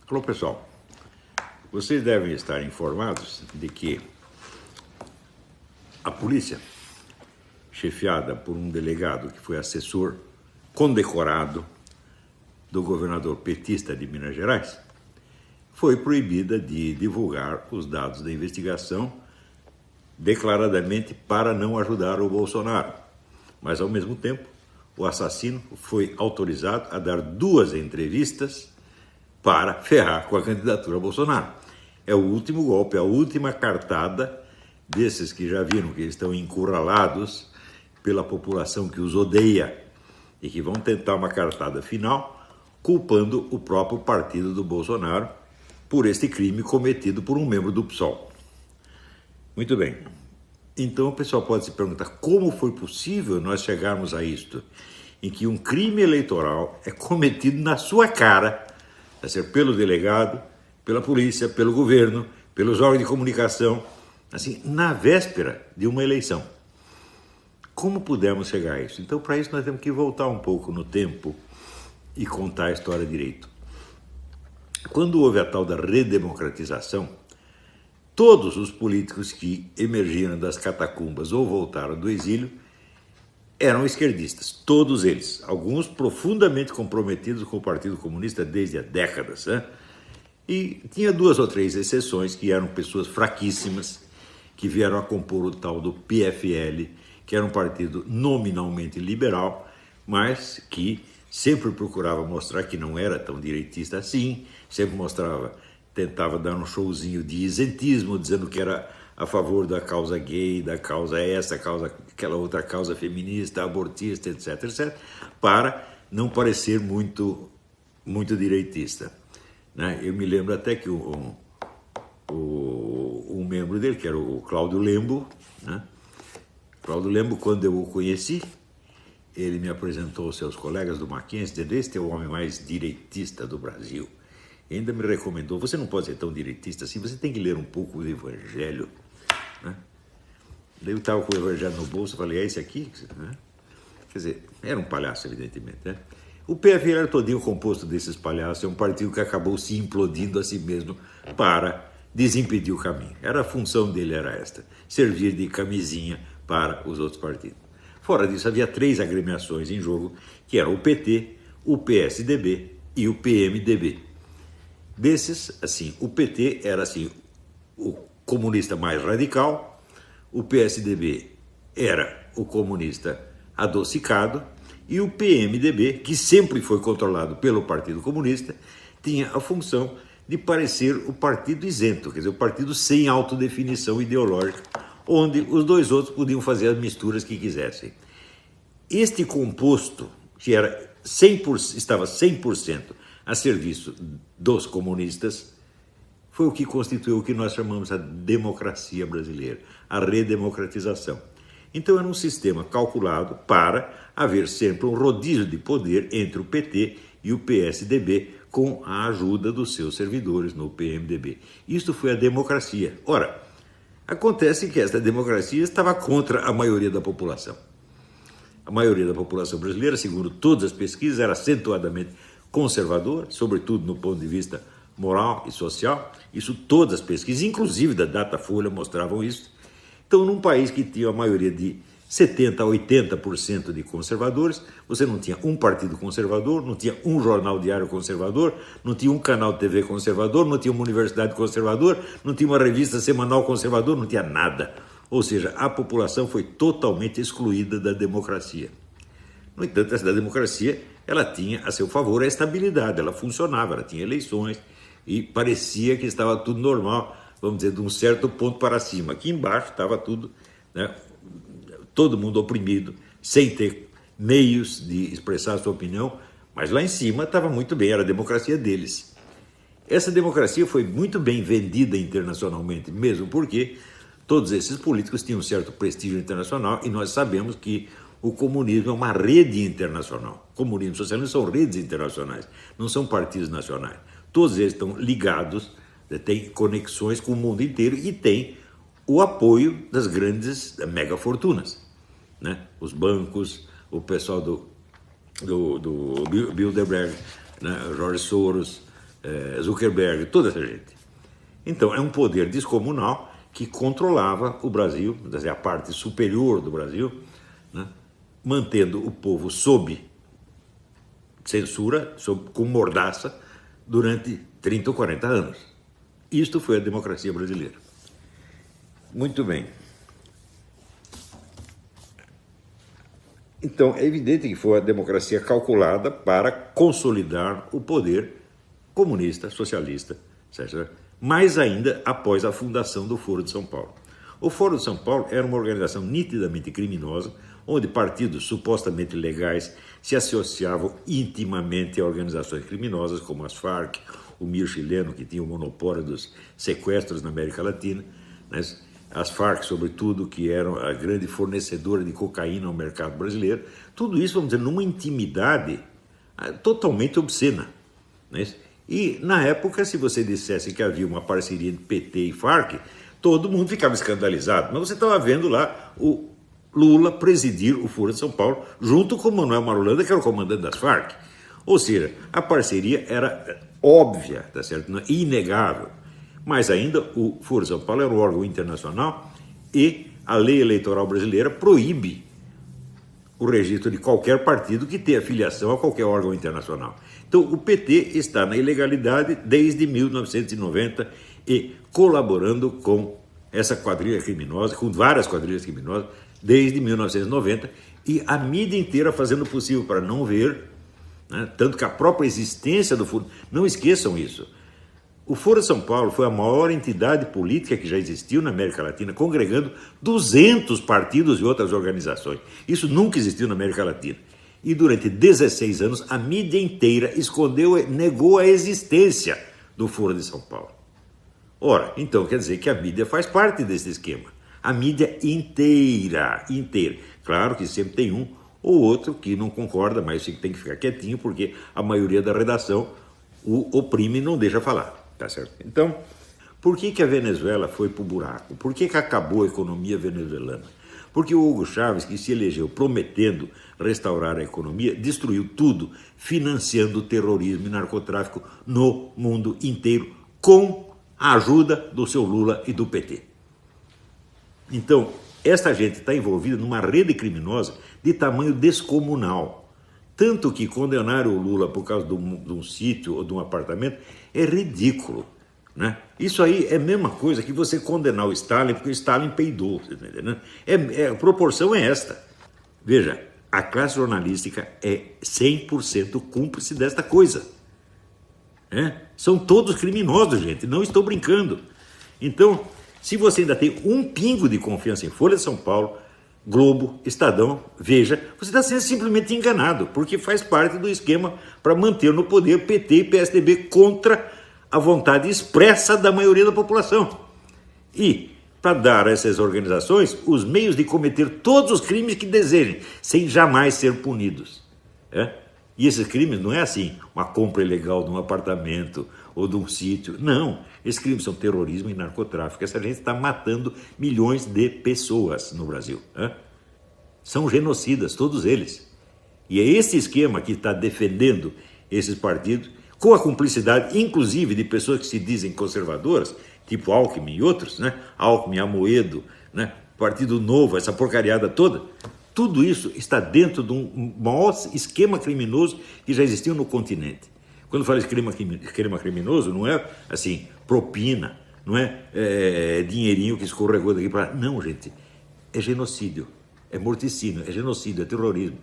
Alô, pessoal. Vocês devem estar informados de que a polícia, chefiada por um delegado que foi assessor condecorado do governador petista de Minas Gerais, foi proibida de divulgar os dados da investigação declaradamente para não ajudar o Bolsonaro. Mas, ao mesmo tempo, o assassino foi autorizado a dar 2 entrevistas para ferrar com a candidatura a Bolsonaro. É o último golpe, a última cartada desses que já viram que estão encurralados pela população que os odeia e que vão tentar uma cartada final culpando o próprio partido do Bolsonaro por este crime cometido por um membro do PSOL. Muito bem. Então o pessoal pode se perguntar como foi possível nós chegarmos a isto, em que um crime eleitoral é cometido na sua cara, a ser pelo delegado, pela polícia, pelo governo, pelos órgãos de comunicação, assim, na véspera de uma eleição. Como pudemos chegar a isso? Então, para isso, nós temos que voltar um pouco no tempo e contar a história direito. Quando houve a tal da redemocratização, todos os políticos que emergiram das catacumbas ou voltaram do exílio eram esquerdistas, todos eles. Alguns profundamente comprometidos com o Partido Comunista desde há décadas, né? E tinha 2 ou 3 exceções que eram pessoas fraquíssimas, que vieram a compor o tal do PFL, que era um partido nominalmente liberal, mas que sempre procurava mostrar que não era tão direitista assim, sempre tentava dar um showzinho de isentismo, dizendo que era a favor da causa gay, da causa essa, causa aquela outra causa feminista, abortista, etc, etc, para não parecer muito direitista. Né? Eu me lembro até que um membro dele, que era o Cláudio Lembo, né? Cláudio Lembo, quando eu o conheci, ele me apresentou aos seus colegas do Mackenzie, dizendo: este é o homem mais direitista do Brasil. E ainda me recomendou: você não pode ser tão direitista assim, você tem que ler um pouco do Evangelho. Né? Daí eu estava com o Evangelho no bolso, falei: é esse aqui? Né? Quer dizer, era um palhaço, evidentemente. Né? O PFL era todinho composto desses palhaços, é um partido que acabou se implodindo a si mesmo para desimpedir o caminho. A função dele era esta: servir de camisinha para os outros partidos. Fora disso, havia 3 agremiações em jogo, que eram o PT, o PSDB e o PMDB. Desses, assim, o PT era assim, o comunista mais radical, o PSDB era o comunista adocicado e o PMDB, que sempre foi controlado pelo Partido Comunista, tinha a função de parecer o partido isento, quer dizer, o partido sem autodefinição ideológica, onde os 2 outros podiam fazer as misturas que quisessem. Este composto, que estava 100% a serviço dos comunistas, foi o que constituiu o que nós chamamos a democracia brasileira, a redemocratização. Então era um sistema calculado para haver sempre um rodízio de poder entre o PT e o PSDB, com a ajuda dos seus servidores no PMDB. Isto foi a democracia. Ora, acontece que esta democracia estava contra a maioria da população. A maioria da população brasileira, segundo todas as pesquisas, era acentuadamente conservadora, sobretudo no ponto de vista moral e social. Isso todas as pesquisas, inclusive da Datafolha, mostravam isso. Então, num país que tinha a maioria de 70% a 80% de conservadores, você não tinha um partido conservador, não tinha um jornal diário conservador, não tinha um canal de TV conservador, não tinha uma universidade conservadora, não tinha uma revista semanal conservadora, não tinha nada. Ou seja, a população foi totalmente excluída da democracia. No entanto, essa democracia, ela tinha a seu favor a estabilidade, ela funcionava, ela tinha eleições e parecia que estava tudo normal, vamos dizer, de um certo ponto para cima. Aqui embaixo estava tudo, né, todo mundo oprimido, sem ter meios de expressar a sua opinião, mas lá em cima estava muito bem, era a democracia deles. Essa democracia foi muito bem vendida internacionalmente, mesmo porque todos esses políticos tinham um certo prestígio internacional e nós sabemos que o comunismo é uma rede internacional. Comunismo e socialismo são redes internacionais, não são partidos nacionais. Todos eles estão ligados, têm conexões com o mundo inteiro e têm o apoio das grandes megafortunas, né? Os bancos, o pessoal do Bilderberg, né? George Soros, Zuckerberg, toda essa gente. Então, é um poder descomunal que controlava o Brasil, a parte superior do Brasil, né, mantendo o povo sob censura, com mordaça, durante 30 ou 40 anos. Isto foi a democracia brasileira. Muito bem. Então, é evidente que foi a democracia calculada para consolidar o poder comunista, socialista, etc. Mais ainda após a fundação do Foro de São Paulo. O Foro de São Paulo era uma organização nitidamente criminosa, onde partidos supostamente legais se associavam intimamente a organizações criminosas, como as Farc, o MIR chileno, que tinha o monopólio dos sequestros na América Latina, né? As Farc, sobretudo, que eram a grande fornecedora de cocaína ao mercado brasileiro. Tudo isso, vamos dizer, numa intimidade totalmente obscena, né? E, na época, se você dissesse que havia uma parceria de PT e Farc, todo mundo ficava escandalizado. Mas você estava vendo lá o Lula presidir o Foro de São Paulo, junto com o Manuel Marulanda, que era o comandante das Farc. Ou seja, a parceria era óbvia, tá certo? Inegável. Mas ainda o Foro de São Paulo era um órgão internacional e a lei eleitoral brasileira proíbe o registro de qualquer partido que tenha filiação a qualquer órgão internacional. Então, o PT está na ilegalidade desde 1990 e colaborando com essa quadrilha criminosa, com várias quadrilhas criminosas, desde 1990, e a mídia inteira fazendo o possível para não ver, né? Tanto que a própria existência do Foro... Não esqueçam isso. O Foro de São Paulo foi a maior entidade política que já existiu na América Latina, congregando 200 partidos e outras organizações. Isso nunca existiu na América Latina. E durante 16 anos, a mídia inteira escondeu, negou a existência do Foro de São Paulo. Ora, então quer dizer que a mídia faz parte desse esquema. A mídia inteira. Claro que sempre tem um ou outro que não concorda, mas tem que ficar quietinho, porque a maioria da redação o oprime e não deixa falar. Tá certo? Então, por que a Venezuela foi para o buraco? Por que acabou a economia venezuelana? Porque o Hugo Chávez, que se elegeu prometendo restaurar a economia, destruiu tudo, financiando o terrorismo e narcotráfico no mundo inteiro, com a ajuda do seu Lula e do PT. Então, esta gente está envolvida numa rede criminosa de tamanho descomunal. Tanto que condenaram o Lula por causa de um sítio ou de um apartamento é ridículo, né? Isso aí é a mesma coisa que você condenar o Stalin porque o Stalin peidou, né? A proporção é esta. Veja, a classe jornalística é 100% cúmplice desta coisa. Né? São todos criminosos, gente, não estou brincando. Então, se você ainda tem um pingo de confiança em Folha de São Paulo, Globo, Estadão, Veja, você está sendo simplesmente enganado, porque faz parte do esquema para manter no poder PT e PSDB contra a vontade expressa da maioria da população. E para dar a essas organizações os meios de cometer todos os crimes que desejem, sem jamais ser punidos. E esses crimes não é assim, uma compra ilegal de um apartamento ou de um sítio. Não, esses crimes são terrorismo e narcotráfico. Essa gente está matando milhões de pessoas no Brasil. São genocidas, todos eles. E é esse esquema que está defendendo esses partidos, com a cumplicidade, inclusive, de pessoas que se dizem conservadoras, tipo Alckmin e outros, né? Alckmin, Amoedo, né? Partido Novo, essa porcariada toda. Tudo isso está dentro de um maior esquema criminoso que já existiu no continente. Quando fala esquema criminoso, não é assim, propina, não é dinheirinho que escorregou daqui para lá. Não, gente, é genocídio, é morticínio, é genocídio, é terrorismo.